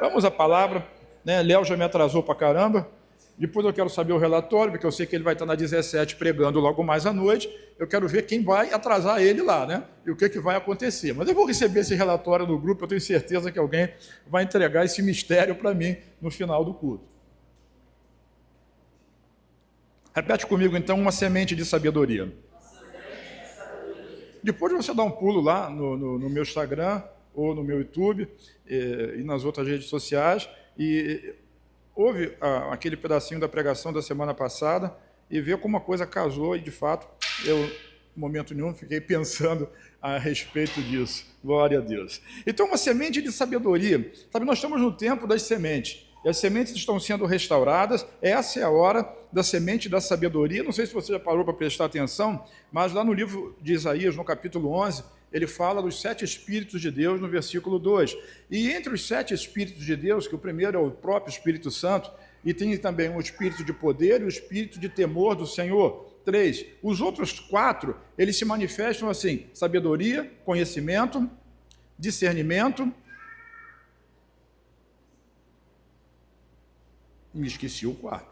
Vamos à palavra, né? Léo já me atrasou para caramba. Depois eu quero saber o relatório, porque eu sei que ele vai estar na 17 pregando logo mais à noite. Eu quero ver quem vai atrasar ele lá, né? E o que vai acontecer. Mas eu vou receber esse relatório no grupo, eu tenho certeza que alguém vai entregar esse mistério para mim no final do culto. Repete comigo, então, uma semente de sabedoria. Depois você dá um pulo lá no meu Instagram ou no meu YouTube e nas outras redes sociais e ouve aquele pedacinho da pregação da semana passada e vê como a coisa casou e, de fato, eu, em momento nenhum, fiquei pensando a respeito disso. Glória a Deus. Então, uma semente de sabedoria. Sabe, nós estamos no tempo das sementes. E as sementes estão sendo restauradas. Essa é a hora da semente da sabedoria. Não sei se você já parou para prestar atenção, mas lá no livro de Isaías, no capítulo 11, ele fala dos 7 Espíritos de Deus no versículo 2. E entre os 7 Espíritos de Deus, que o primeiro é o próprio Espírito Santo, e tem também o Espírito de poder e o Espírito de temor do Senhor. 3. Os outros 4, eles se manifestam assim: sabedoria, conhecimento, discernimento. Me esqueci o 4.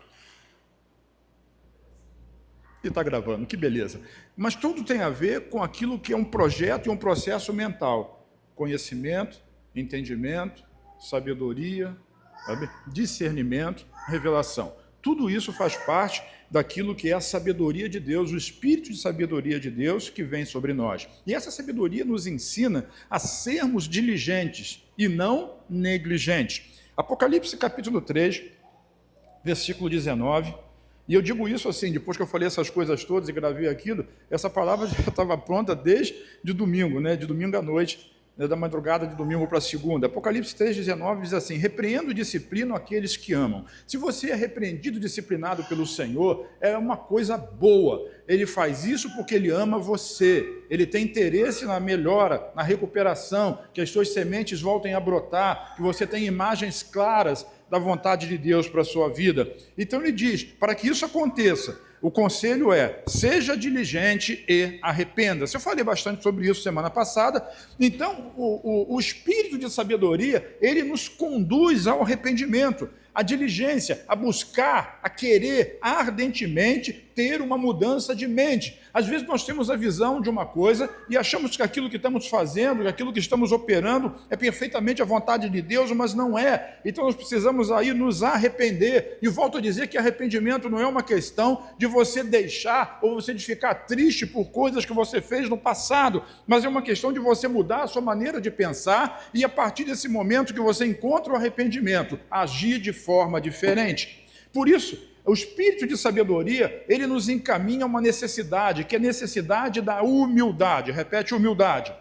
E está gravando, que beleza. Mas tudo tem a ver com aquilo que é um projeto e um processo mental. Conhecimento, entendimento, sabedoria, sabe? Discernimento, revelação. Tudo isso faz parte daquilo que é a sabedoria de Deus, o espírito de sabedoria de Deus que vem sobre nós. E essa sabedoria nos ensina a sermos diligentes e não negligentes. Apocalipse capítulo 3, versículo 19. E eu digo isso assim, depois que eu falei essas coisas todas e gravei aquilo, essa palavra já estava pronta desde de domingo, né? De domingo à noite, né? Da madrugada de domingo para segunda. Apocalipse 3,19 diz assim: repreendo e disciplino aqueles que amam. Se você é repreendido e disciplinado pelo Senhor, é uma coisa boa. Ele faz isso porque Ele ama você. Ele tem interesse na melhora, na recuperação, que as suas sementes voltem a brotar, que você tenha imagens claras da vontade de Deus para a sua vida. Então ele diz, para que isso aconteça, o conselho é: seja diligente e arrependa-se. Eu falei bastante sobre isso semana passada. Então, o espírito de sabedoria, ele nos conduz ao arrependimento, à diligência, a buscar, a querer ardentemente ter uma mudança de mente. Às vezes nós temos a visão de uma coisa e achamos que aquilo que estamos fazendo, que aquilo que estamos operando é perfeitamente a vontade de Deus, mas não é. Então nós precisamos aí nos arrepender. E volto a dizer que arrependimento não é uma questão de você deixar ou você de ficar triste por coisas que você fez no passado, mas é uma questão de você mudar a sua maneira de pensar e, a partir desse momento que você encontra o arrependimento, agir de forma diferente. Por isso, o espírito de sabedoria, ele nos encaminha a uma necessidade, que é a necessidade da humildade. Repete: humildade.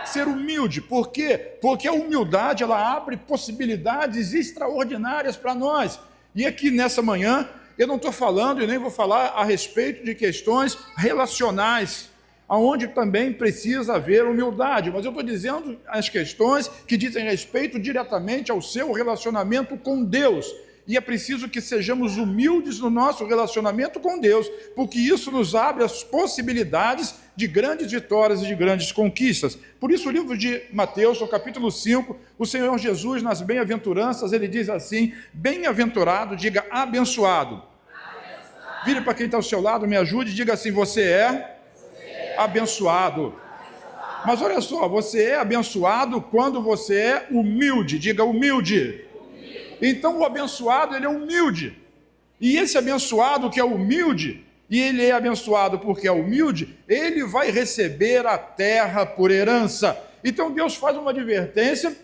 Ser humilde. Por quê? Porque a humildade, ela abre possibilidades extraordinárias para nós. E aqui nessa manhã, eu não estou falando e nem vou falar a respeito de questões relacionais, aonde também precisa haver humildade, mas eu estou dizendo as questões que dizem respeito diretamente ao seu relacionamento com Deus. E é preciso que sejamos humildes no nosso relacionamento com Deus, porque isso nos abre as possibilidades de grandes vitórias e de grandes conquistas. Por isso, o livro de Mateus, no capítulo 5, o Senhor Jesus, nas bem-aventuranças, ele diz assim: bem-aventurado, diga abençoado. Vire para quem está ao seu lado, me ajude, diga assim: você é abençoado. Mas olha só, você é abençoado quando você é humilde, diga humilde. Então o abençoado, ele é humilde, e esse abençoado que é humilde, e ele é abençoado porque é humilde, ele vai receber a terra por herança. Então Deus faz uma advertência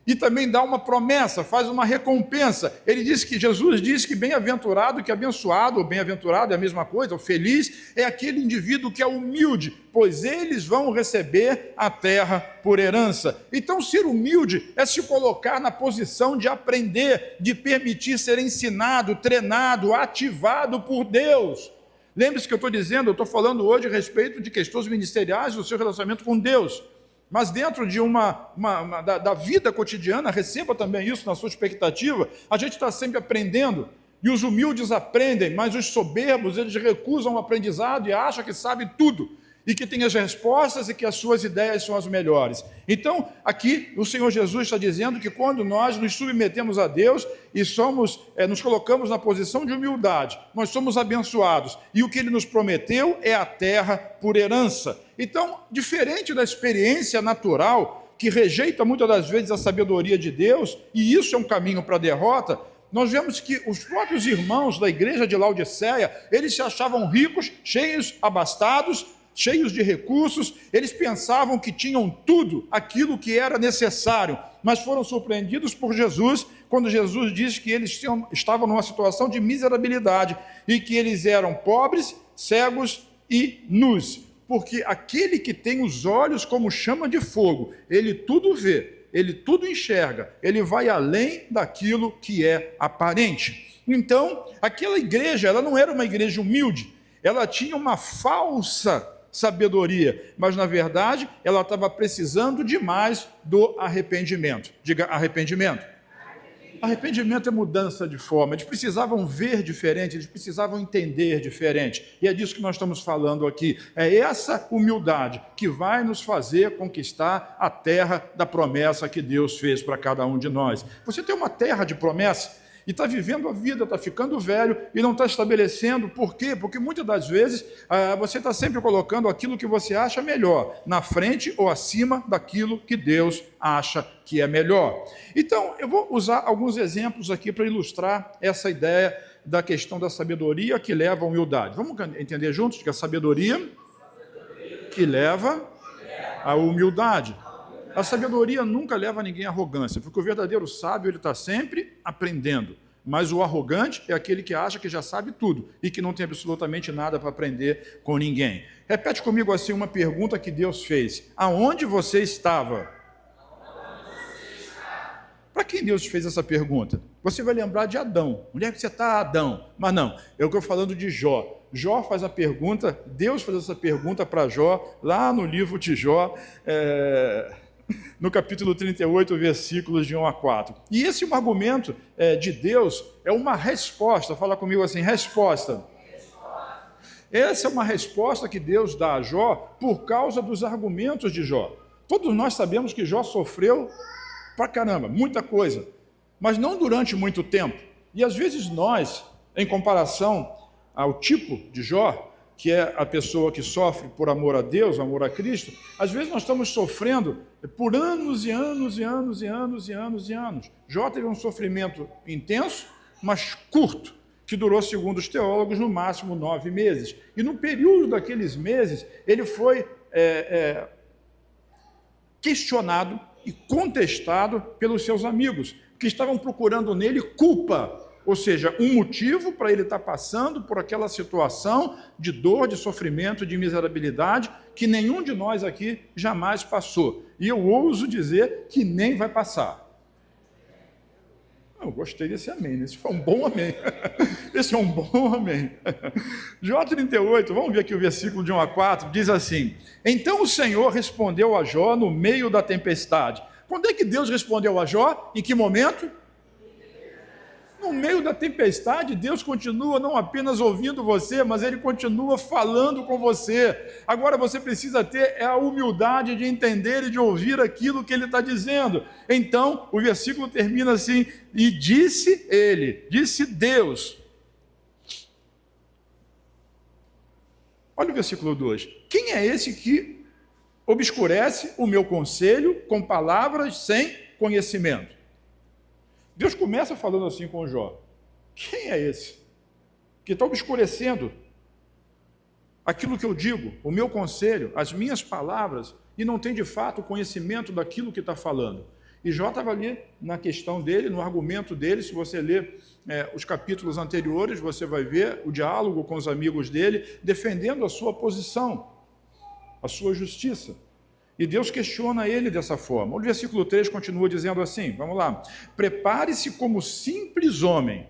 e também dá uma promessa, faz uma recompensa. Ele diz que, Jesus diz que bem-aventurado, que abençoado, ou bem-aventurado é a mesma coisa, ou feliz, é aquele indivíduo que é humilde, pois eles vão receber a terra por herança. Então, ser humilde é se colocar na posição de aprender, de permitir ser ensinado, treinado, ativado por Deus. Lembre-se que eu estou dizendo, eu estou falando hoje a respeito de questões ministeriais do seu relacionamento com Deus. Mas dentro de da vida cotidiana, receba também isso na sua expectativa, a gente está sempre aprendendo, e os humildes aprendem, mas os soberbos, eles recusam o aprendizado e acham que sabem tudo. e que tem as respostas e que as suas ideias são as melhores. Então, aqui o Senhor Jesus está dizendo que quando nós nos submetemos a Deus e nos colocamos na posição de humildade, nós somos abençoados. E o que Ele nos prometeu é a terra por herança. Então, diferente da experiência natural, que rejeita muitas das vezes a sabedoria de Deus, e isso é um caminho para a derrota, nós vemos que os próprios irmãos da igreja de Laodiceia, eles se achavam ricos, cheios, abastados, cheios de recursos, eles pensavam que tinham tudo aquilo que era necessário, mas foram surpreendidos por Jesus, quando Jesus disse que eles estavam numa situação de miserabilidade, e que eles eram pobres, cegos e nus, porque aquele que tem os olhos como chama de fogo, ele tudo vê, ele tudo enxerga, ele vai além daquilo que é aparente. Então, aquela igreja, ela não era uma igreja humilde, ela tinha uma falsa sabedoria, mas na verdade ela estava precisando demais do arrependimento. Diga arrependimento. Arrependimento é mudança de forma. Eles precisavam ver diferente, eles precisavam entender diferente. E é disso que nós estamos falando aqui. É essa humildade que vai nos fazer conquistar a terra da promessa que Deus fez para cada um de nós. Você tem uma terra de promessa e está vivendo a vida, está ficando velho e não está estabelecendo. Por quê? Porque muitas das vezes você está sempre colocando aquilo que você acha melhor na frente ou acima daquilo que Deus acha que é melhor. Então, eu vou usar alguns exemplos aqui para ilustrar essa ideia da questão da sabedoria que leva à humildade. Vamos entender juntos que a sabedoria que leva à humildade. A sabedoria nunca leva ninguém à arrogância, porque o verdadeiro sábio ele está sempre aprendendo, mas o arrogante é aquele que acha que já sabe tudo e que não tem absolutamente nada para aprender com ninguém. Repete comigo assim uma pergunta que Deus fez: aonde você estava? Para quem Deus fez essa pergunta? Você vai lembrar de Adão. Onde é que você está, Adão? Mas não, eu estou falando de Jó. Jó faz a pergunta, Deus faz essa pergunta para Jó, lá no livro de Jó, no capítulo 38, versículos de 1 a 4. E esse é um argumento de Deus, é uma resposta. Fala comigo assim, resposta. Essa é uma resposta que Deus dá a Jó por causa dos argumentos de Jó. Todos nós sabemos que Jó sofreu pra caramba, muita coisa, mas não durante muito tempo. E às vezes nós, em comparação ao tipo de Jó, que é a pessoa que sofre por amor a Deus, amor a Cristo, às vezes nós estamos sofrendo por anos e anos e anos e anos e anos e anos. Jó teve um sofrimento intenso, mas curto, que durou, segundo os teólogos, no máximo 9 meses. E no período daqueles meses, ele foi questionado e contestado pelos seus amigos, que estavam procurando nele culpa, ou seja, um motivo para ele estar passando por aquela situação de dor, de sofrimento, de miserabilidade, que nenhum de nós aqui jamais passou. E eu ouso dizer que nem vai passar. Eu gostei desse amém, esse foi um bom amém. Esse é um bom amém. Jó 38, vamos ver aqui o versículo de 1 a 4, diz assim: então o Senhor respondeu a Jó no meio da tempestade. Quando é que Deus respondeu a Jó? Em que momento? No meio da tempestade, Deus continua não apenas ouvindo você, mas Ele continua falando com você. Agora você precisa ter a humildade de entender e de ouvir aquilo que Ele está dizendo. Então, o versículo termina assim: e disse Ele, disse Deus. Olha o versículo 2. Quem é esse que obscurece o meu conselho com palavras sem conhecimento? Deus começa falando assim com Jó: quem é esse que está obscurecendo aquilo que eu digo, o meu conselho, as minhas palavras, e não tem de fato conhecimento daquilo que está falando? E Jó estava ali na questão dele, no argumento dele. Se você ler os capítulos anteriores, você vai ver o diálogo com os amigos dele, defendendo a sua posição, a sua justiça. E Deus questiona ele dessa forma. O versículo 3 continua dizendo assim, vamos lá: prepare-se como simples homem,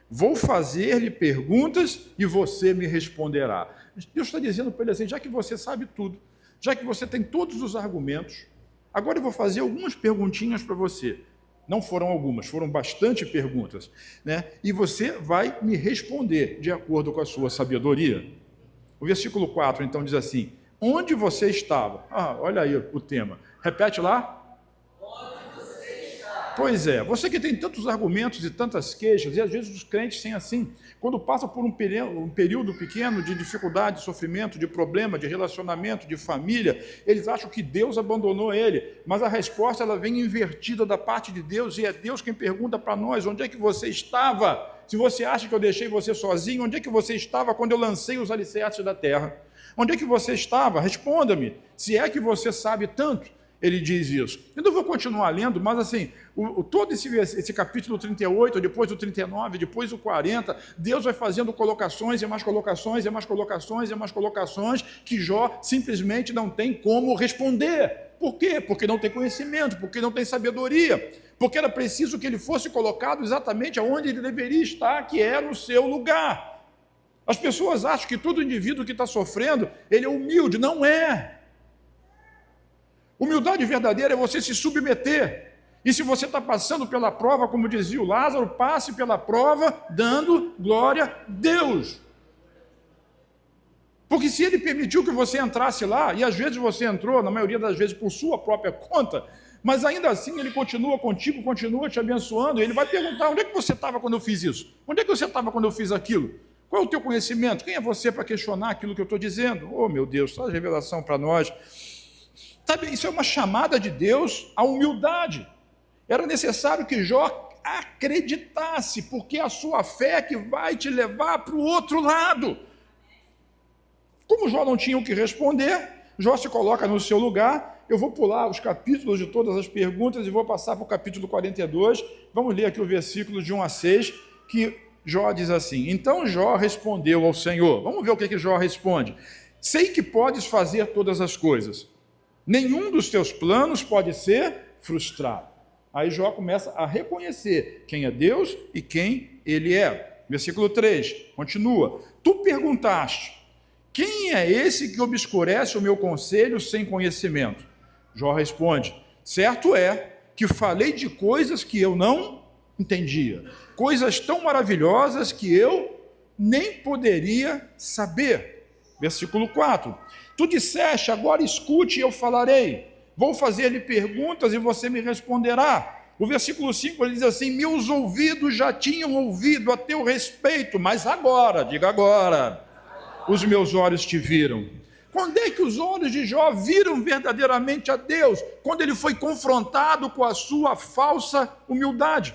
vou fazer-lhe perguntas e você me responderá. Deus está dizendo para ele assim: já que você sabe tudo, já que você tem todos os argumentos, agora eu vou fazer algumas perguntinhas para você. Não foram algumas, foram bastante perguntas, né? E você vai me responder de acordo com a sua sabedoria. O versículo 4 então diz assim: Onde você estava? Olha aí o tema. Repete lá. Pois é, você que tem tantos argumentos e tantas queixas, e às vezes os crentes têm assim, quando passa por um período pequeno de dificuldade, de sofrimento, de problema, de relacionamento, de família, eles acham que Deus abandonou ele, mas a resposta ela vem invertida da parte de Deus, e é Deus quem pergunta para nós, onde é que você estava? Se você acha que eu deixei você sozinho, onde é que você estava quando eu lancei os alicerces da terra? Onde é que você estava? Responda-me, se é que você sabe tanto. Ele diz isso. Eu não vou continuar lendo, mas assim, todo esse capítulo 38, depois do 39, depois do 40, Deus vai fazendo colocações e mais colocações, e mais colocações, e mais colocações, que Jó simplesmente não tem como responder. Por quê? Porque não tem conhecimento, porque não tem sabedoria, porque era preciso que ele fosse colocado exatamente aonde ele deveria estar, que é no seu lugar. As pessoas acham que todo indivíduo que está sofrendo, ele é humilde. Não é. Humildade verdadeira é você se submeter. E se você está passando pela prova, como dizia o Lázaro, passe pela prova dando glória a Deus. Porque se ele permitiu que você entrasse lá, e às vezes você entrou, na maioria das vezes por sua própria conta, mas ainda assim ele continua contigo, continua te abençoando, e ele vai perguntar, onde é que você estava quando eu fiz isso? Onde é que você estava quando eu fiz aquilo? Qual é o teu conhecimento? Quem é você para questionar aquilo que eu estou dizendo? Oh, meu Deus, traz revelação para nós. Sabe, isso é uma chamada de Deus à humildade. Era necessário que Jó acreditasse, porque a sua fé é que vai te levar para o outro lado. Como Jó não tinha o que responder, Jó se coloca no seu lugar. Eu vou pular os capítulos de todas as perguntas e vou passar para o capítulo 42. Vamos ler aqui o versículo de 1 a 6, que Jó diz assim: Então Jó respondeu ao Senhor. Vamos ver o que Jó responde. Sei que podes fazer todas as coisas. Nenhum dos teus planos pode ser frustrado. Aí Jó começa a reconhecer quem é Deus e quem ele é. Versículo 3, continua. Tu perguntaste, quem é esse que obscurece o meu conselho sem conhecimento? Jó responde, certo é que falei de coisas que eu não entendia, coisas tão maravilhosas que eu nem poderia saber. Versículo 4, tu disseste, agora escute e eu falarei. Vou fazer-lhe perguntas e você me responderá. O versículo 5 ele diz assim, meus ouvidos já tinham ouvido a teu respeito, mas agora, diga agora, os meus olhos te viram. Quando é que os olhos de Jó viram verdadeiramente a Deus? Quando ele foi confrontado com a sua falsa humildade.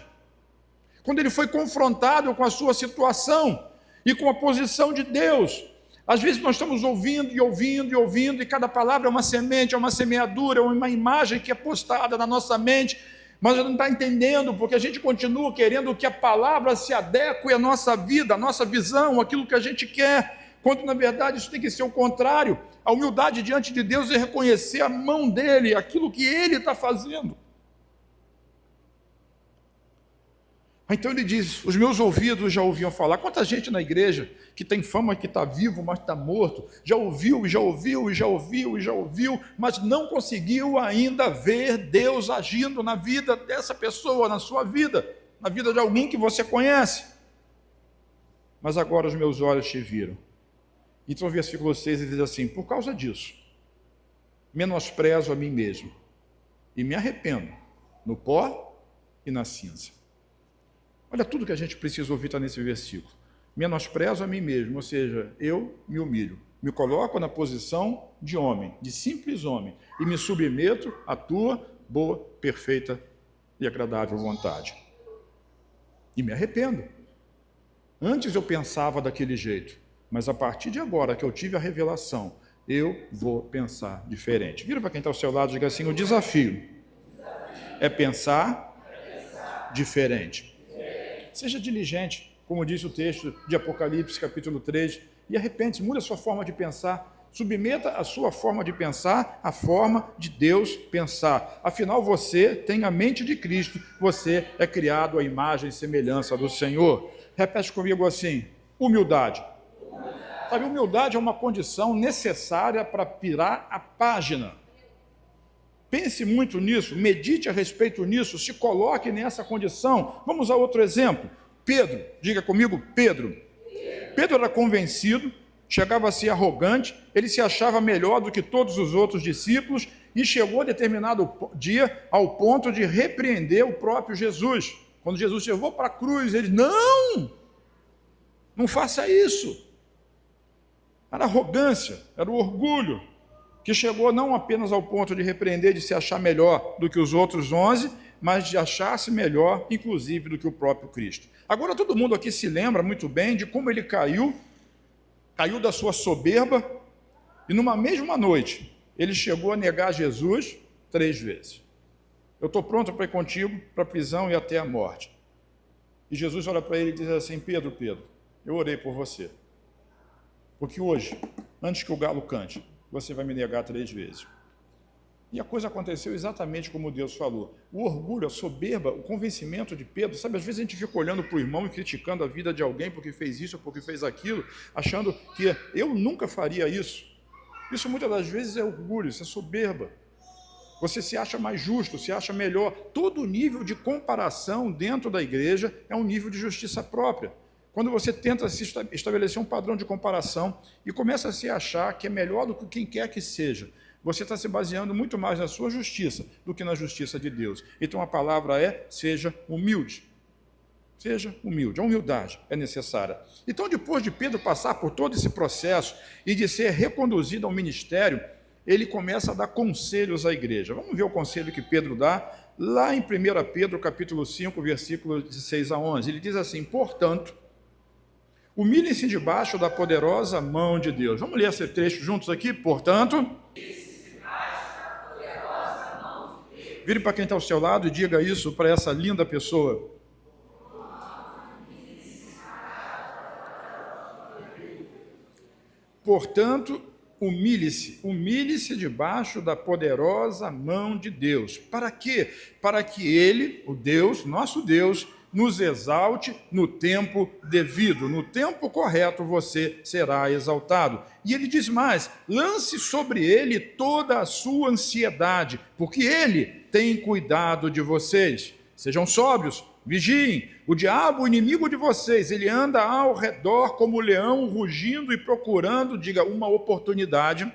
Quando ele foi confrontado com a sua situação e com a posição de Deus. Às vezes nós estamos ouvindo e ouvindo e ouvindo, e cada palavra é uma semente, é uma semeadura, é uma imagem que é postada na nossa mente, mas a gente não está entendendo, porque a gente continua querendo que a palavra se adeque à nossa vida, à nossa visão, aquilo que a gente quer, quando na verdade isso tem que ser o contrário. A humildade diante de Deus é reconhecer a mão dele, aquilo que ele está fazendo. Então ele diz, os meus ouvidos já ouviam falar. Quanta gente na igreja que tem fama que está vivo, mas está morto, já ouviu, e já ouviu, e já ouviu, e já ouviu, mas não conseguiu ainda ver Deus agindo na vida dessa pessoa, na sua vida, na vida de alguém que você conhece. Mas agora os meus olhos te viram. Então o versículo 6 ele diz assim, por causa disso, menosprezo a mim mesmo, e me arrependo no pó e na cinza. Olha tudo que a gente precisa ouvir está nesse versículo. Menosprezo a mim mesmo, ou seja, eu me humilho, me coloco na posição de homem, de simples homem, e me submeto à tua boa, perfeita e agradável vontade. E me arrependo. Antes eu pensava daquele jeito, mas a partir de agora que eu tive a revelação, eu vou pensar diferente. Vira para quem está ao seu lado e diga assim, o desafio é pensar diferente. Seja diligente, como diz o texto de Apocalipse, capítulo 3, e arrepende-se, mude a sua forma de pensar, submeta a sua forma de pensar à forma de Deus pensar. Afinal, você tem a mente de Cristo, você é criado à imagem e semelhança do Senhor. Repete comigo assim, humildade. Sabe, humildade é uma condição necessária para virar a página. Pense muito nisso, medite a respeito nisso, se coloque nessa condição. Vamos a outro exemplo. Pedro, diga comigo, Pedro. Pedro era convencido chegava a ser arrogante, ele se achava melhor do que todos os outros discípulos e chegou a determinado dia ao ponto de repreender o próprio Jesus. Quando Jesus levou para a cruz, ele disse: não faça isso. Era arrogância, era o orgulho, que chegou não apenas ao ponto de repreender, de se achar melhor do que os outros 11, mas de achar-se melhor, inclusive, do que o próprio Cristo. Agora, todo mundo aqui se lembra muito bem de como ele caiu da sua soberba, e numa mesma noite, ele chegou a negar Jesus 3 vezes. Eu estou pronto para ir contigo para a prisão e até a morte. E Jesus olha para ele e diz assim: Pedro, eu orei por você, porque hoje, antes que o galo cante, você vai me negar 3 vezes. E a coisa aconteceu exatamente como Deus falou. O orgulho, a soberba, o convencimento de Pedro, sabe, às vezes a gente fica olhando para o irmão e criticando a vida de alguém porque fez isso ou porque fez aquilo, achando que eu nunca faria isso. Isso muitas das vezes é orgulho, isso é soberba. Você se acha mais justo, se acha melhor. Todo nível de comparação dentro da igreja é um nível de justiça própria. Quando você tenta se estabelecer um padrão de comparação e começa a se achar que é melhor do que quem quer que seja, você está se baseando muito mais na sua justiça do que na justiça de Deus. Então a palavra é: seja humilde. Seja humilde. A humildade é necessária. Então, depois de Pedro passar por todo esse processo e de ser reconduzido ao ministério, ele começa a dar conselhos à igreja. Vamos ver o conselho que Pedro dá lá em 1 Pedro, capítulo 5, versículos de 6 a 11. Ele diz assim: portanto, humilhem-se debaixo da poderosa mão de Deus. Vamos ler esse trecho juntos aqui? Portanto, vire para quem está ao seu lado e diga isso para essa linda pessoa. Portanto, humilhe-se debaixo da poderosa mão de Deus. Para quê? Para que Ele, o Deus, nosso Deus, nos exalte no tempo devido. No tempo correto você será exaltado. E ele diz mais: lance sobre Ele toda a sua ansiedade, porque Ele tem cuidado de vocês. Sejam sóbrios, vigiem. O diabo, o inimigo de vocês, ele anda ao redor como leão, rugindo e procurando, diga, uma oportunidade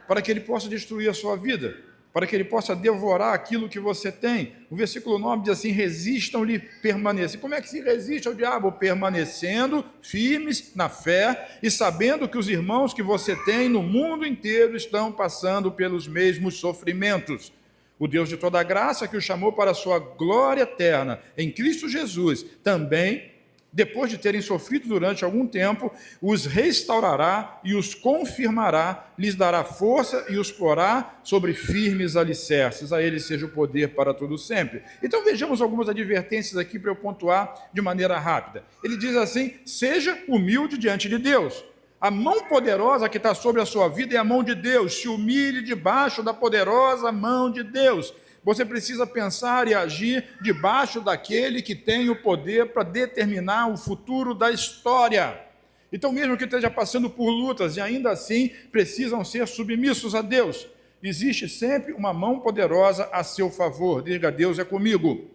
para que ele possa destruir a sua vida, para que ele possa devorar aquilo que você tem. O versículo 9 diz assim: resistam-lhe, permaneçam. Como é que se resiste ao diabo? Permanecendo firmes na fé e sabendo que os irmãos que você tem no mundo inteiro estão passando pelos mesmos sofrimentos. O Deus de toda a graça, que o chamou para a sua glória eterna em Cristo Jesus, também, depois de terem sofrido durante algum tempo, os restaurará e os confirmará, lhes dará força e os porá sobre firmes alicerces. A Ele seja o poder para tudo sempre. Então vejamos algumas advertências aqui para eu pontuar de maneira rápida. Ele diz assim: seja humilde diante de Deus. A mão poderosa que está sobre a sua vida é a mão de Deus. Se humilhe debaixo da poderosa mão de Deus. Você precisa pensar e agir debaixo daquele que tem o poder para determinar o futuro da história. Então, mesmo que esteja passando por lutas e ainda assim precisam ser submissos a Deus, existe sempre uma mão poderosa a seu favor. Diga: Deus é comigo.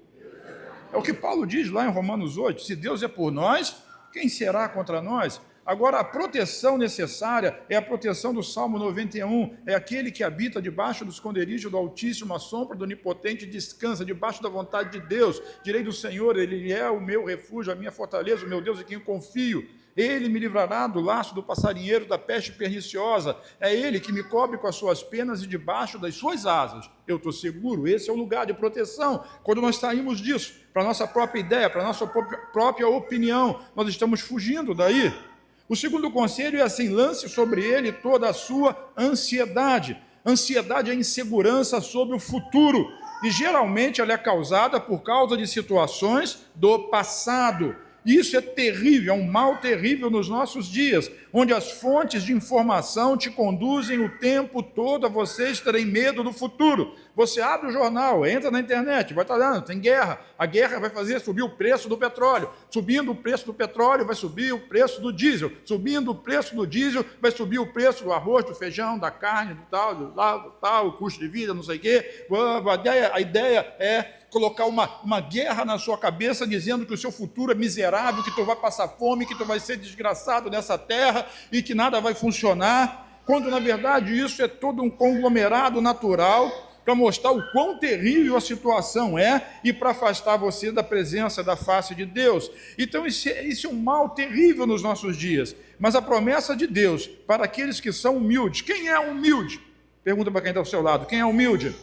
É o que Paulo diz lá em Romanos 8: se Deus é por nós, quem será contra nós? Agora, a proteção necessária é a proteção do Salmo 91, é aquele que habita debaixo do esconderijo do Altíssimo, a sombra do Onipotente descansa, debaixo da vontade de Deus. Direi do Senhor: Ele é o meu refúgio, a minha fortaleza, o meu Deus em quem confio. Ele me livrará do laço do passarinheiro, da peste perniciosa. É Ele que me cobre com as suas penas e debaixo das suas asas eu estou seguro. Esse é o lugar de proteção. Quando nós saímos disso, para a nossa própria ideia, para a nossa própria opinião, nós estamos fugindo daí. O segundo conselho é assim: lance sobre ele toda a sua ansiedade. Ansiedade é insegurança sobre o futuro, e geralmente ela é causada por causa de situações do passado. Isso é terrível, é um mal terrível nos nossos dias, onde as fontes de informação te conduzem o tempo todo a vocês terem medo do futuro. Você abre o jornal, entra na internet, vai estar dando, tem guerra. A guerra vai fazer subir o preço do petróleo. Subindo o preço do petróleo, vai subir o preço do diesel. Subindo o preço do diesel, vai subir o preço do arroz, do feijão, da carne, do tal, o custo de vida, não sei o quê. A ideia é colocar uma guerra na sua cabeça, dizendo que o seu futuro é miserável, que tu vai passar fome, que tu vai ser desgraçado nessa terra e que nada vai funcionar, quando na verdade isso é todo um conglomerado natural para mostrar o quão terrível a situação é e para afastar você da presença, da face de Deus. Então isso é um mal terrível nos nossos dias, mas a promessa de Deus para aqueles que são humildes. Quem é humilde? Pergunta para quem está ao seu lado, quem é humilde?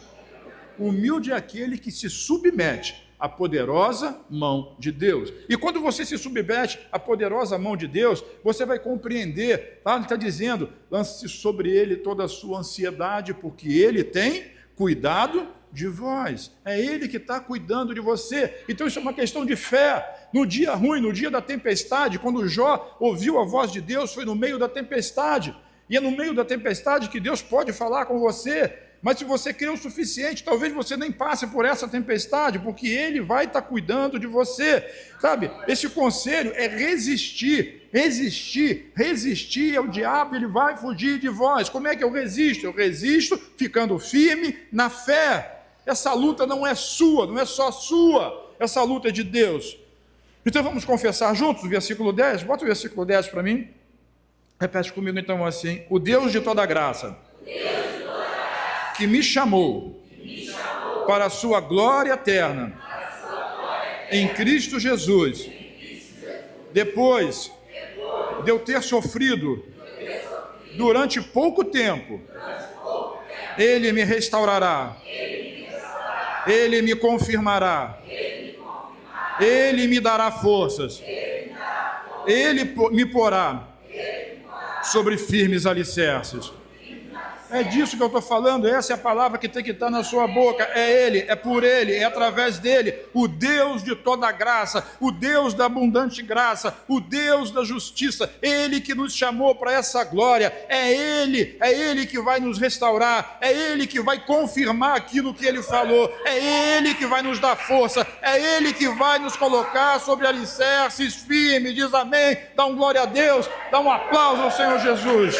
Humilde é aquele que se submete à poderosa mão de Deus. E quando você se submete à poderosa mão de Deus, você vai compreender, tá? Ele está dizendo, lance sobre ele toda a sua ansiedade, porque ele tem cuidado de vós, é Ele que está cuidando de você. Então isso é uma questão de fé. No dia ruim, no dia da tempestade, quando Jó ouviu a voz de Deus, foi no meio da tempestade, e é no meio da tempestade que Deus pode falar com você. Mas se você crê o suficiente, talvez você nem passe por essa tempestade, porque Ele vai estar cuidando de você, sabe? Esse conselho é resistir ao diabo, ele vai fugir de vós. Como é que eu resisto? Eu resisto ficando firme na fé. Essa luta não é sua, não é só sua, essa luta é de Deus. Então vamos confessar juntos o versículo 10? Bota o versículo 10 para mim. Repete comigo então assim: o Deus de toda graça, que me chamou para a sua glória eterna, em Cristo Jesus, depois de eu ter sofrido durante pouco tempo, Ele me restaurará, Ele me confirmará, Ele me dará forças, Ele me porá sobre firmes alicerces. É disso que eu estou falando, essa é a palavra que tem que estar na sua boca. É Ele, é por Ele, é através dEle, o Deus de toda graça, o Deus da abundante graça, o Deus da justiça, Ele que nos chamou para essa glória, é Ele que vai nos restaurar, é Ele que vai confirmar aquilo que Ele falou, é Ele que vai nos dar força, é Ele que vai nos colocar sobre alicerces firmes. Diz amém, dá um glória a Deus, dá um aplauso ao Senhor Jesus.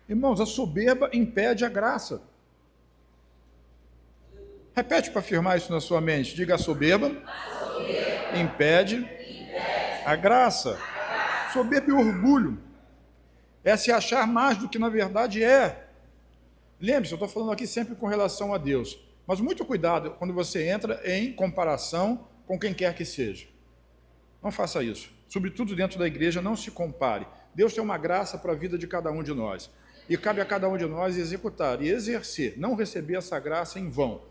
Irmãos, a soberba impede a graça. Repete para afirmar isso na sua mente. Diga: a soberba impede a graça. Soberba e orgulho é se achar mais do que na verdade é. Lembre-se, eu estou falando aqui sempre com relação a Deus. Mas muito cuidado quando você entra em comparação com quem quer que seja. Não faça isso. Sobretudo dentro da igreja, não se compare. Deus tem uma graça para a vida de cada um de nós. E cabe a cada um de nós executar e exercer, não receber essa graça em vão,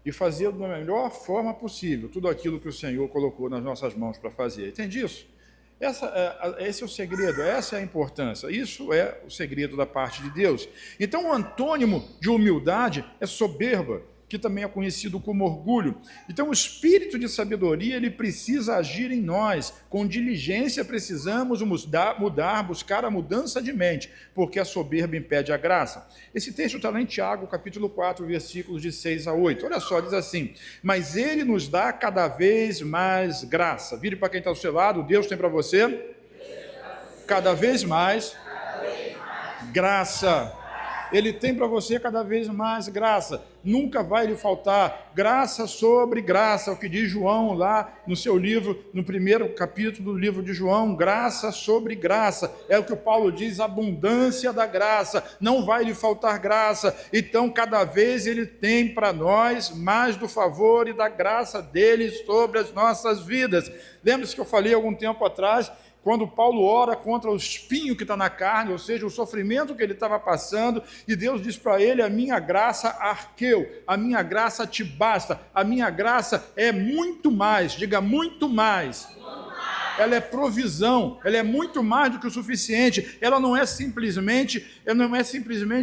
e fazer da melhor forma possível tudo aquilo que o Senhor colocou nas nossas mãos para fazer. Entende isso? Esse é o segredo, essa é a importância, isso é o segredo da parte de Deus. Então o antônimo de humildade é soberba, que também é conhecido como orgulho. Então o espírito de sabedoria, ele precisa agir em nós. Com diligência precisamos mudar, buscar a mudança de mente, porque a soberba impede a graça. Esse texto está lá em Tiago, capítulo 4, versículos de 6 a 8. Olha só, diz assim: mas Ele nos dá cada vez mais graça. Vire para quem está ao seu lado, Deus tem para você cada vez mais graça. Ele tem para você cada vez mais graça, nunca vai lhe faltar graça sobre graça, o que diz João lá no seu livro, no primeiro capítulo do livro de João, graça sobre graça, é o que o Paulo diz, abundância da graça, não vai lhe faltar graça. Então cada vez Ele tem para nós mais do favor e da graça dEle sobre as nossas vidas. Lembra-se que eu falei algum tempo atrás, quando Paulo ora contra o espinho que está na carne, ou seja, o sofrimento que ele estava passando, e Deus diz para ele: a minha graça arqueu, a minha graça te basta, a minha graça é muito mais, diga muito mais. Ela é provisão, ela é muito mais do que o suficiente, ela não é simplesmente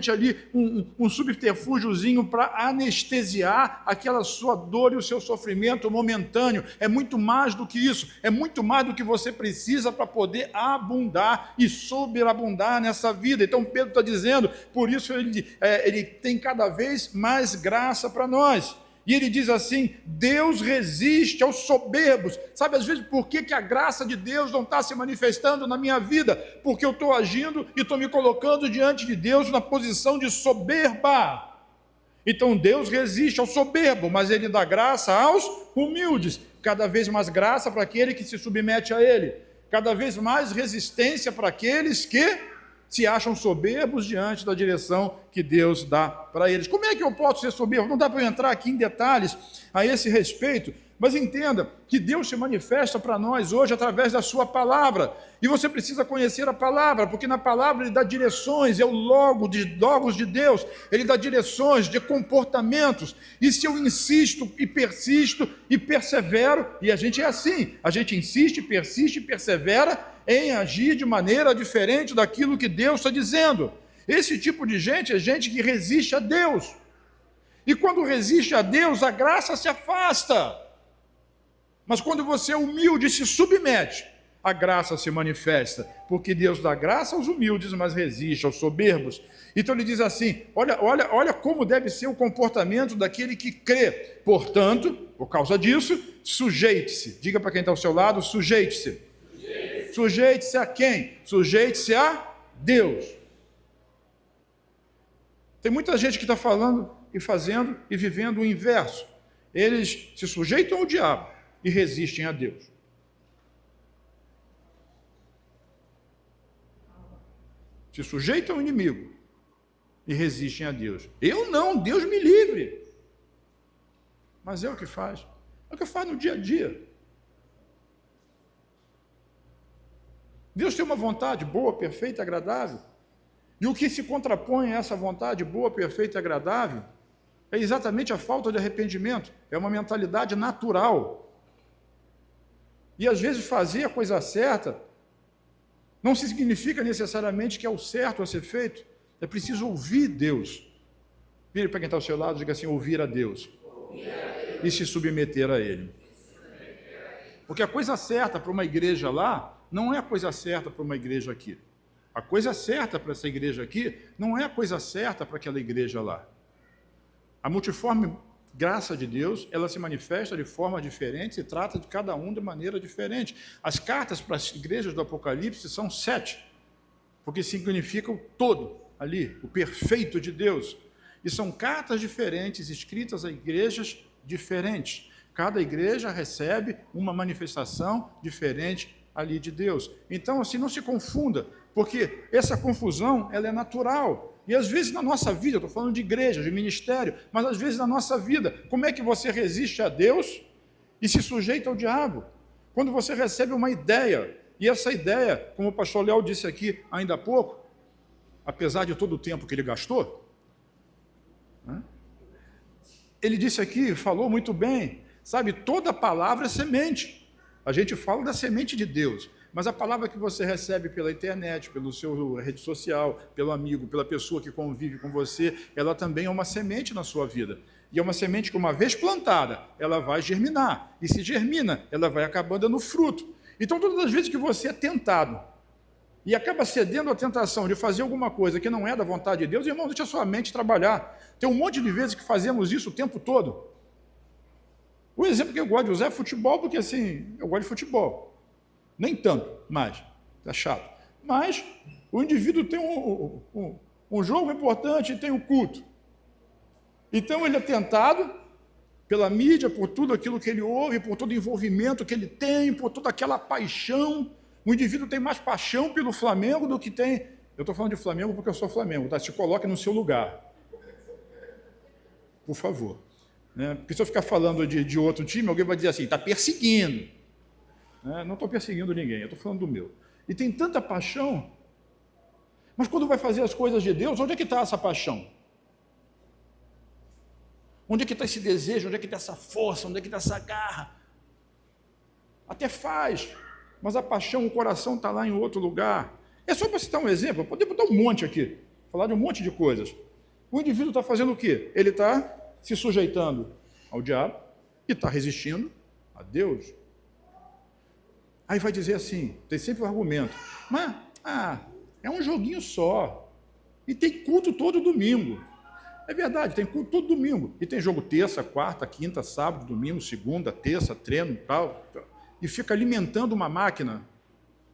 ali um subterfúgiozinho para anestesiar aquela sua dor e o seu sofrimento momentâneo. É muito mais do que isso, é muito mais do que você precisa para poder abundar e sobreabundar nessa vida. Então Pedro está dizendo, por isso ele tem cada vez mais graça para nós. E ele diz assim: Deus resiste aos soberbos. Sabe, às vezes, por que a graça de Deus não está se manifestando na minha vida? Porque eu estou agindo e estou me colocando diante de Deus na posição de soberba. Então Deus resiste ao soberbo, mas ele dá graça aos humildes. Cada vez mais graça para aquele que se submete a ele. Cada vez mais resistência para aqueles que se acham soberbos diante da direção que Deus dá para eles. Como é que eu posso ser soberbo? Não dá para eu entrar aqui em detalhes a esse respeito, mas entenda que Deus se manifesta para nós hoje através da sua palavra, e você precisa conhecer a palavra, porque na palavra ele dá direções, é o logos de Deus, ele dá direções de comportamentos, e se eu insisto e persisto e persevero, e a gente é assim, a gente insiste, persiste e persevera em agir de maneira diferente daquilo que Deus está dizendo. Esse tipo de gente é gente que resiste a Deus, e quando resiste a Deus, a graça se afasta. Mas quando você é humilde e se submete, a graça se manifesta, porque Deus dá graça aos humildes, mas resiste aos soberbos. Então ele diz assim: olha como deve ser o comportamento daquele que crê. Portanto, por causa disso, sujeite-se. Diga para quem está ao seu lado: sujeite-se. Sujeite-se a quem? Sujeite-se a Deus. Tem muita gente que está falando e fazendo e vivendo o inverso. Eles se sujeitam ao diabo e resistem a Deus. Se sujeitam ao inimigo e resistem a Deus. Eu não, Deus me livre. Mas é o que faz. É o que faz no dia a dia. Deus tem uma vontade boa, perfeita e agradável. E o que se contrapõe a essa vontade boa, perfeita e agradável é exatamente a falta de arrependimento. É uma mentalidade natural. E às vezes fazer a coisa certa não significa necessariamente que é o certo a ser feito. É preciso ouvir Deus. Vire para quem está ao seu lado e diga assim: ouvir a Deus. E se submeter a Ele. Porque a coisa certa para uma igreja lá não é a coisa certa para uma igreja aqui. A coisa certa para essa igreja aqui não é a coisa certa para aquela igreja lá. A multiforme graça de Deus, ela se manifesta de forma diferente, se trata de cada um de maneira diferente. As cartas para as igrejas do Apocalipse são 7, porque significa o todo ali, o perfeito de Deus. E são cartas diferentes, escritas a igrejas diferentes. Cada igreja recebe uma manifestação diferente ali de Deus. Então, assim, não se confunda, porque essa confusão, ela é natural. E às vezes na nossa vida, eu estou falando de igreja, de ministério, mas às vezes na nossa vida, como é que você resiste a Deus e se sujeita ao diabo? Quando você recebe uma ideia, e essa ideia, como o pastor Léo disse aqui ainda há pouco, apesar de todo o tempo que ele gastou, ele disse aqui, falou muito bem, sabe, toda palavra é semente. A gente fala da semente de Deus, mas a palavra que você recebe pela internet, pelo seu rede social, pelo amigo, pela pessoa que convive com você, ela também é uma semente na sua vida. E é uma semente que, uma vez plantada, ela vai germinar. E se germina, ela vai acabar dando fruto. Então, todas as vezes que você é tentado e acaba cedendo à tentação de fazer alguma coisa que não é da vontade de Deus, irmão, deixa a sua mente trabalhar. Tem um monte de vezes que fazemos isso o tempo todo. O exemplo que eu gosto de usar é futebol, porque assim, eu gosto de futebol. Nem tanto, mas é chato. Mas o indivíduo tem um jogo importante e tem um culto. Então ele é tentado pela mídia, por tudo aquilo que ele ouve, por todo o envolvimento que ele tem, por toda aquela paixão. O indivíduo tem mais paixão pelo Flamengo do que tem... Eu estou falando de Flamengo porque eu sou Flamengo, tá? Se coloque no seu lugar. Por favor. Porque se eu ficar falando de outro time, alguém vai dizer assim, está perseguindo. Não estou perseguindo ninguém, eu estou falando do meu. E tem tanta paixão, mas quando vai fazer as coisas de Deus, onde é que está essa paixão? Onde é que está esse desejo? Onde é que está essa força? Onde é que está essa garra? Até faz, mas a paixão, o coração está lá em outro lugar. É só para citar um exemplo, eu poderia botar um monte aqui, falar de um monte de coisas. O indivíduo está fazendo o quê? Ele está se sujeitando ao diabo e está resistindo a Deus. Aí vai dizer assim, tem sempre o argumento, mas é um joguinho só, e tem culto todo domingo. É verdade, tem culto todo domingo. E tem jogo terça, quarta, quinta, sábado, domingo, segunda, terça, treino e tal. E fica alimentando uma máquina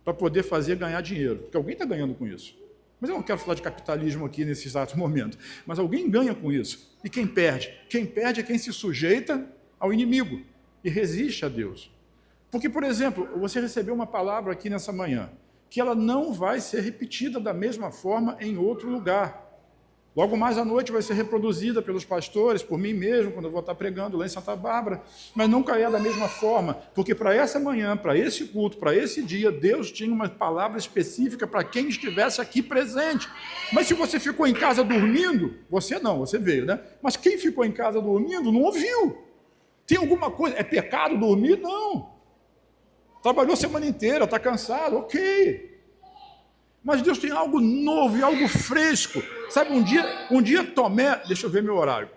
para poder fazer ganhar dinheiro. Porque alguém está ganhando com isso. Mas eu não quero falar de capitalismo aqui nesse exato momento. Mas alguém ganha com isso. E quem perde? Quem perde é quem se sujeita ao inimigo e resiste a Deus. Porque, por exemplo, você recebeu uma palavra aqui nessa manhã, que ela não vai ser repetida da mesma forma em outro lugar. Logo mais à noite vai ser reproduzida pelos pastores, por mim mesmo, quando eu vou estar pregando lá em Santa Bárbara, mas nunca é da mesma forma, porque para essa manhã, para esse culto, para esse dia, Deus tinha uma palavra específica para quem estivesse aqui presente. Mas se você ficou em casa dormindo, você não, você veio, né? Mas quem ficou em casa dormindo não ouviu. Tem alguma coisa, é pecado dormir? Não. Trabalhou a semana inteira, está cansado, ok. Mas Deus tem algo novo e algo fresco. Sabe, um dia Tomé, deixa eu ver meu horário.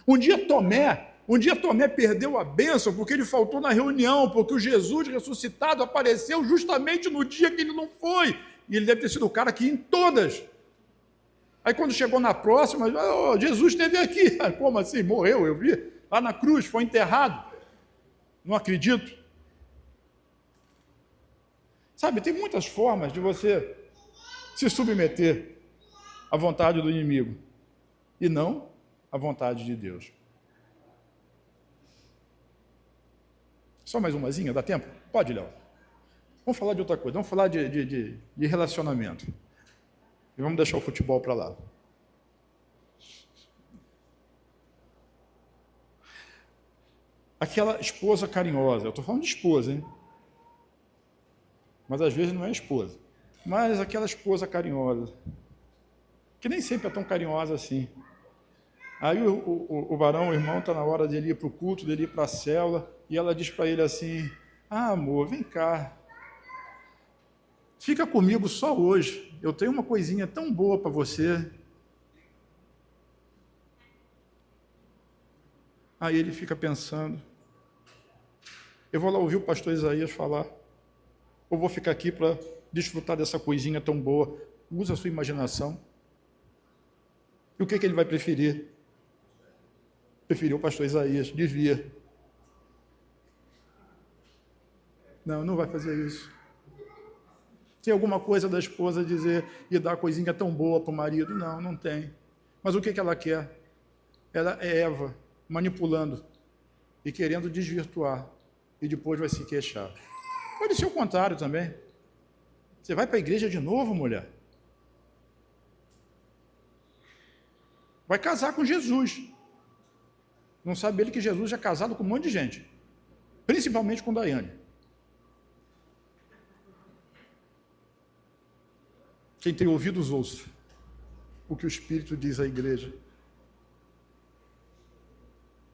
Um dia Tomé perdeu a bênção porque ele faltou na reunião, porque o Jesus ressuscitado apareceu justamente no dia que ele não foi. E ele deve ter sido o cara que ia em todas. Aí quando chegou na próxima, oh, Jesus esteve aqui. Como assim? Morreu, eu vi. Lá na cruz, foi enterrado. Não acredito. Sabe, tem muitas formas de você se submeter à vontade do inimigo e não à vontade de Deus. Só mais umazinha, dá tempo? Pode, Léo. Vamos falar de outra coisa, vamos falar de relacionamento. E vamos deixar o futebol para lá. Aquela esposa carinhosa, eu estou falando de esposa, hein? Mas às vezes não é esposa. Mas aquela esposa carinhosa, que nem sempre é tão carinhosa assim. Aí o varão, o irmão, está na hora dele ir para o culto, dele ir para a célula, e ela diz para ele assim, amor, vem cá, fica comigo só hoje, eu tenho uma coisinha tão boa para você. Aí ele fica pensando, eu vou lá ouvir o pastor Isaías falar, ou vou ficar aqui para desfrutar dessa coisinha tão boa. Usa a sua imaginação. E o que ele vai preferir? Preferiu o pastor Isaías, desvia. Não, não vai fazer isso. Tem alguma coisa da esposa dizer e dar coisinha tão boa para o marido? Não, não tem. Mas o que ela quer? Ela é Eva, manipulando e querendo desvirtuar. E depois vai se queixar. Pode ser o contrário também. Você vai para a igreja de novo, mulher? Vai casar com Jesus. Não sabe ele que Jesus é casado com um monte de gente. Principalmente com Daiane. Quem tem ouvidos, ouça o que o Espírito diz à igreja.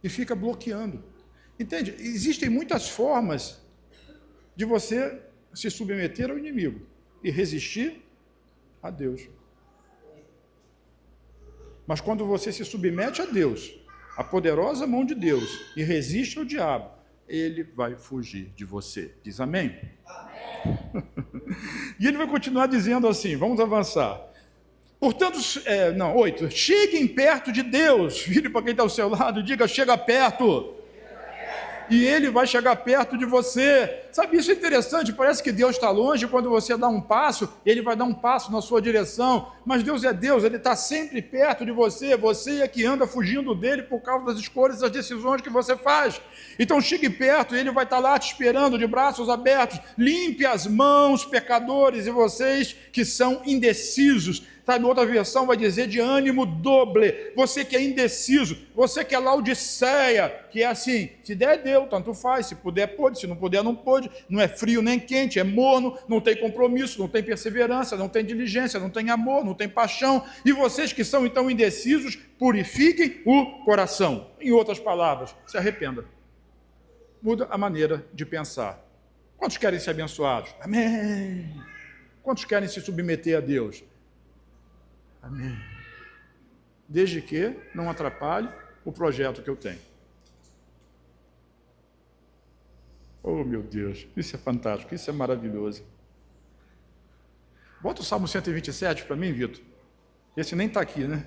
E fica bloqueando. Entende? Existem muitas formas de você se submeter ao inimigo e resistir a Deus. Mas quando você se submete a Deus, a poderosa mão de Deus, e resiste ao diabo, ele vai fugir de você. Diz amém? Amém. E ele vai continuar dizendo assim, vamos avançar. Portanto, 8. Cheguem perto de Deus. Vire para quem está ao seu lado e diga, chega perto. E ele vai chegar perto de você. Sabe, isso é interessante, parece que Deus está longe, quando você dá um passo, ele vai dar um passo na sua direção, mas Deus é Deus, ele está sempre perto de você é que anda fugindo dele por causa das escolhas, das decisões que você faz. Então chegue perto, ele vai estar lá te esperando de braços abertos, limpe as mãos, pecadores, e vocês que são indecisos. Sabe, outra versão vai dizer de ânimo doble. Você que é indeciso, você que é Laodiceia, que é assim, se der, deu, tanto faz, se puder, pode, se não puder, não pode, não é frio nem quente, é morno, não tem compromisso, não tem perseverança, não tem diligência, não tem amor, não tem paixão. E vocês que são então indecisos, purifiquem o coração. Em outras palavras, se arrependa. Muda a maneira de pensar. Quantos querem ser abençoados? Amém. Quantos querem se submeter a Deus? Amém. Desde que não atrapalhe o projeto que eu tenho. Oh, meu Deus, isso é fantástico, isso é maravilhoso. Bota o Salmo 127 para mim, Vitor. Esse nem está aqui, né?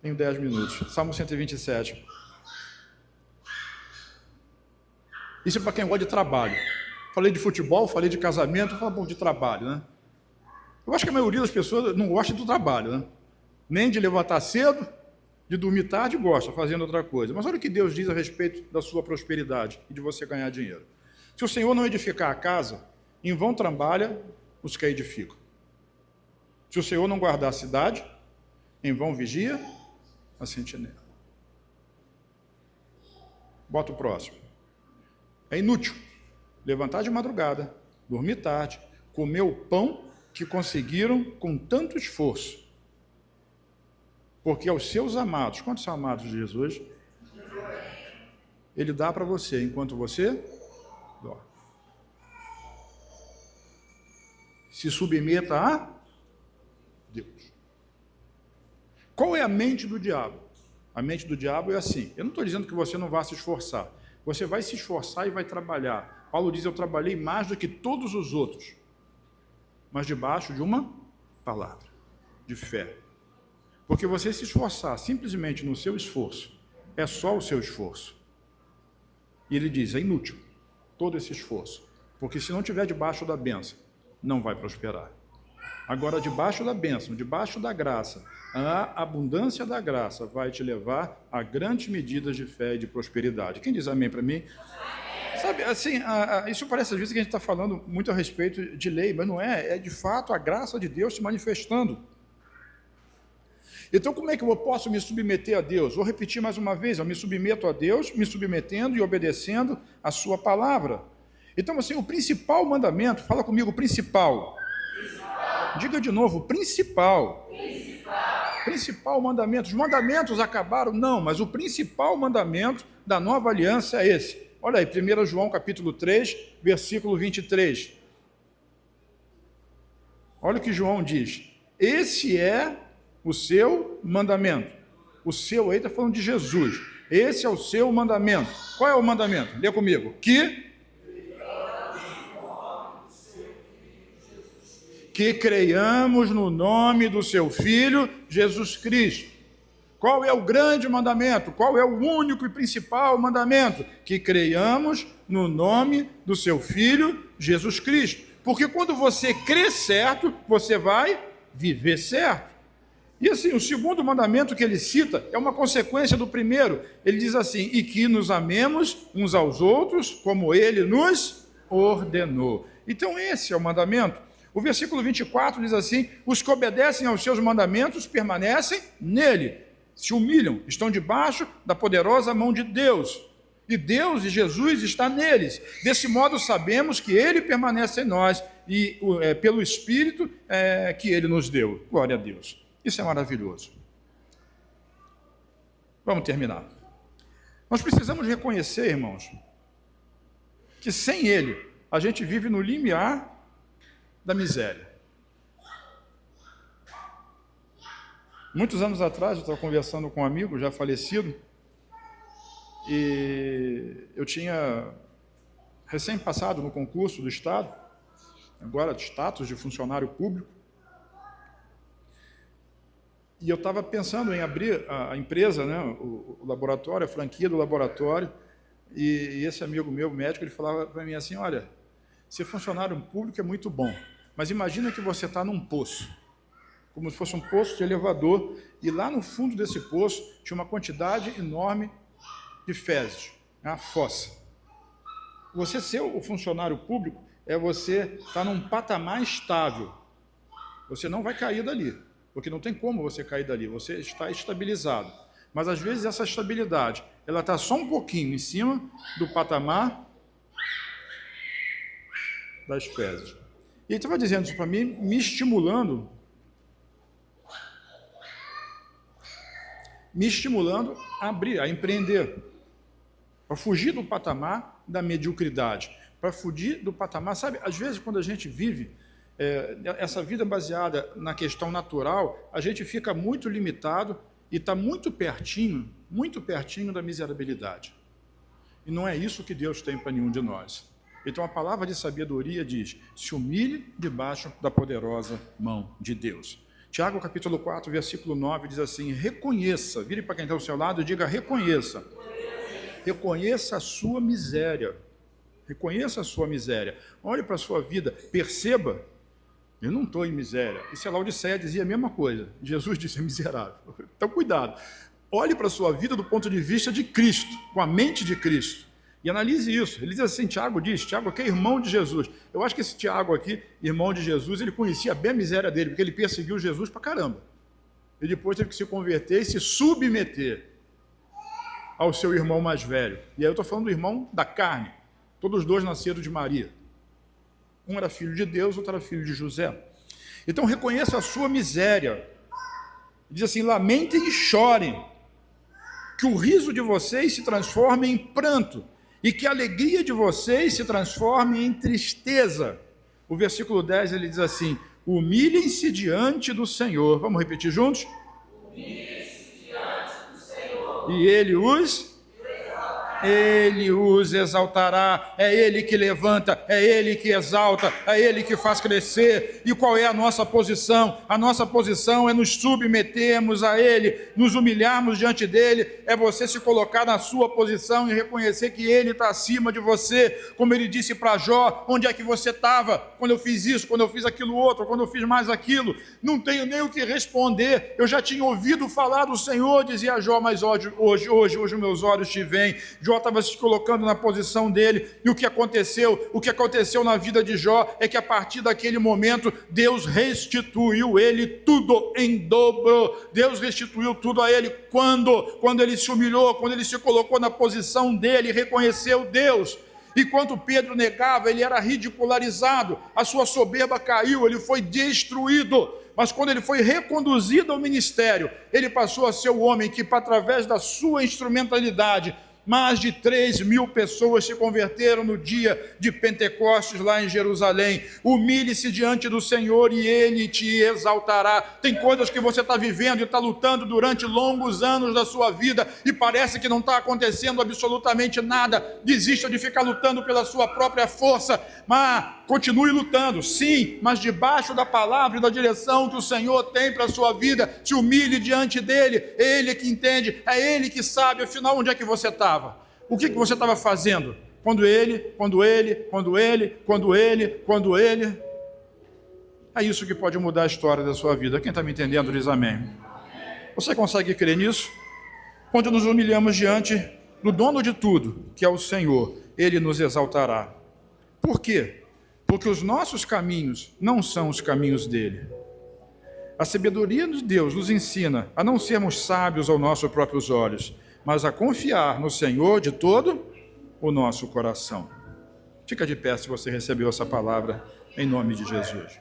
Tenho 10 minutos. Salmo 127. Isso é para quem gosta de trabalho. Falei de futebol, falei de casamento, falei bom, de trabalho, né? Eu acho que a maioria das pessoas não gosta do trabalho, né? Nem de levantar cedo, de dormir tarde, gosta, fazendo outra coisa. Mas olha o que Deus diz a respeito da sua prosperidade e de você ganhar dinheiro. Se o Senhor não edificar a casa, em vão trabalha os que a edificam. Se o Senhor não guardar a cidade, em vão vigia a sentinela. Bota o próximo. É inútil levantar de madrugada, dormir tarde, comer o pão que conseguiram com tanto esforço. Porque aos seus amados, quantos são amados de Jesus? Ele dá para você enquanto você dorme. Se submeta a Deus. Qual é a mente do diabo? A mente do diabo é assim. Eu não estou dizendo que você não vá se esforçar. Você vai se esforçar e vai trabalhar. Paulo diz, eu trabalhei mais do que todos os outros, mas debaixo de uma palavra, de fé. Porque você se esforçar simplesmente no seu esforço, é só o seu esforço. E ele diz, é inútil todo esse esforço, porque se não estiver debaixo da bênção, não vai prosperar. Agora, debaixo da bênção, debaixo da graça, a abundância da graça vai te levar a grandes medidas de fé e de prosperidade. Quem diz amém para mim? Sabe, assim, isso parece às vezes que a gente está falando muito a respeito de lei, mas não é. É de fato a graça de Deus se manifestando. Então, como é que eu posso me submeter a Deus? Vou repetir mais uma vez, eu me submeto a Deus, me submetendo e obedecendo a sua palavra. Então, assim, o principal mandamento, fala comigo, o principal. Diga de novo, principal. Principal mandamento. Os mandamentos acabaram? Não, mas o principal mandamento da nova aliança é esse. Olha aí, 1 João capítulo 3, versículo 23. Olha o que João diz. Esse é o seu mandamento. O seu aí está falando de Jesus. Esse é o seu mandamento. Qual é o mandamento? Lê comigo. Que creiamos no nome do seu Filho, Jesus Cristo. Qual é o grande mandamento? Qual é o único e principal mandamento? Que creiamos no nome do seu Filho, Jesus Cristo. Porque quando você crê certo, você vai viver certo. E assim, o segundo mandamento que ele cita é uma consequência do primeiro. Ele diz assim, e que nos amemos uns aos outros, como ele nos ordenou. Então esse é o mandamento. O versículo 24 diz assim, os que obedecem aos seus mandamentos permanecem nele, se humilham, estão debaixo da poderosa mão de Deus. E Deus e Jesus está neles. Desse modo sabemos que ele permanece em nós e pelo Espírito que ele nos deu. Glória a Deus. Isso é maravilhoso. Vamos terminar. Nós precisamos reconhecer, irmãos, que sem ele a gente vive no limiar da miséria. Muitos anos atrás, eu estava conversando com um amigo já falecido, e eu tinha recém passado no concurso do Estado, agora de status de funcionário público, e eu estava pensando em abrir a empresa, né, o laboratório, a franquia do laboratório, e esse amigo meu, médico, ele falava para mim assim, olha, ser funcionário público é muito bom, mas imagina que você está num poço, como se fosse um poço de elevador, e lá no fundo desse poço tinha uma quantidade enorme de fezes, uma fossa. Você ser o funcionário público é você estar num patamar estável. Você não vai cair dali, porque não tem como você cair dali, você está estabilizado. Mas às vezes essa estabilidade, ela está só um pouquinho em cima do patamar das fezes. E ele estava dizendo isso para mim, me estimulando a abrir, a empreender, para fugir do patamar da mediocridade, para fugir do patamar, sabe, às vezes quando a gente vive essa vida baseada na questão natural, a gente fica muito limitado e está muito pertinho da miserabilidade. E não é isso que Deus tem para nenhum de nós. Então a palavra de sabedoria diz, se humilhe debaixo da poderosa mão de Deus. Tiago capítulo 4, versículo 9, diz assim: reconheça, vire para quem está ao seu lado e diga: reconheça. Reconheça a sua miséria. Reconheça a sua miséria. Olhe para a sua vida, perceba, eu não estou em miséria. Isso é Laodiceia dizia a mesma coisa. Jesus disse: é miserável. Então cuidado. Olhe para a sua vida do ponto de vista de Cristo, com a mente de Cristo. E analise isso. Ele diz assim, Tiago aqui é irmão de Jesus. Eu acho que esse Tiago aqui, irmão de Jesus, ele conhecia bem a miséria dele, porque ele perseguiu Jesus pra caramba. E depois teve que se converter e se submeter ao seu irmão mais velho. E aí eu estou falando do irmão da carne. Todos os dois nasceram de Maria. Um era filho de Deus, outro era filho de José. Então reconheça a sua miséria. Diz assim: lamentem e chorem, que o riso de vocês se transforme em pranto, e que a alegria de vocês se transforme em tristeza. O versículo 10 ele diz assim: humilhem-se diante do Senhor. Vamos repetir juntos? Humilhem-se diante do Senhor. E Ele os exaltará, é Ele que levanta, é Ele que exalta, é Ele que faz crescer. E qual é a nossa posição? A nossa posição é nos submetermos a Ele, nos humilharmos diante dEle, é você se colocar na sua posição e reconhecer que Ele está acima de você, como Ele disse para Jó: onde é que você estava quando eu fiz isso, quando eu fiz aquilo outro, quando eu fiz mais aquilo? Não tenho nem o que responder, eu já tinha ouvido falar do Senhor, dizia Jó, mas hoje os meus olhos te veem. Jó estava se colocando na posição dele, e o que aconteceu na vida de Jó é que a partir daquele momento Deus restituiu ele tudo em dobro. Deus restituiu tudo a ele quando ele se humilhou, quando ele se colocou na posição dele e reconheceu Deus. Enquanto Pedro negava, ele era ridicularizado, a sua soberba caiu, ele foi destruído. Mas quando ele foi reconduzido ao ministério, ele passou a ser o homem que, através da sua instrumentalidade, mais de 3.000 pessoas se converteram no dia de Pentecostes lá em Jerusalém. Humilhe-se diante do Senhor e Ele te exaltará. Tem coisas que você está vivendo e está lutando durante longos anos da sua vida e parece que não está acontecendo absolutamente nada. Desista de ficar lutando pela sua própria força, mas continue lutando, sim, mas debaixo da palavra e da direção que o Senhor tem para a sua vida. Se humilhe diante dEle, é Ele que entende, é Ele que sabe. Afinal, onde é que você está? O que você estava fazendo? Quando ele. É isso que pode mudar a história da sua vida. Quem está me entendendo diz amém. Você consegue crer nisso? Quando nos humilhamos diante do dono de tudo, que é o Senhor, Ele nos exaltará. Por quê? Porque os nossos caminhos não são os caminhos dele. A sabedoria de Deus nos ensina a não sermos sábios aos nossos próprios olhos, mas a confiar no Senhor de todo o nosso coração. Fica de pé se você recebeu essa palavra, em nome de Jesus.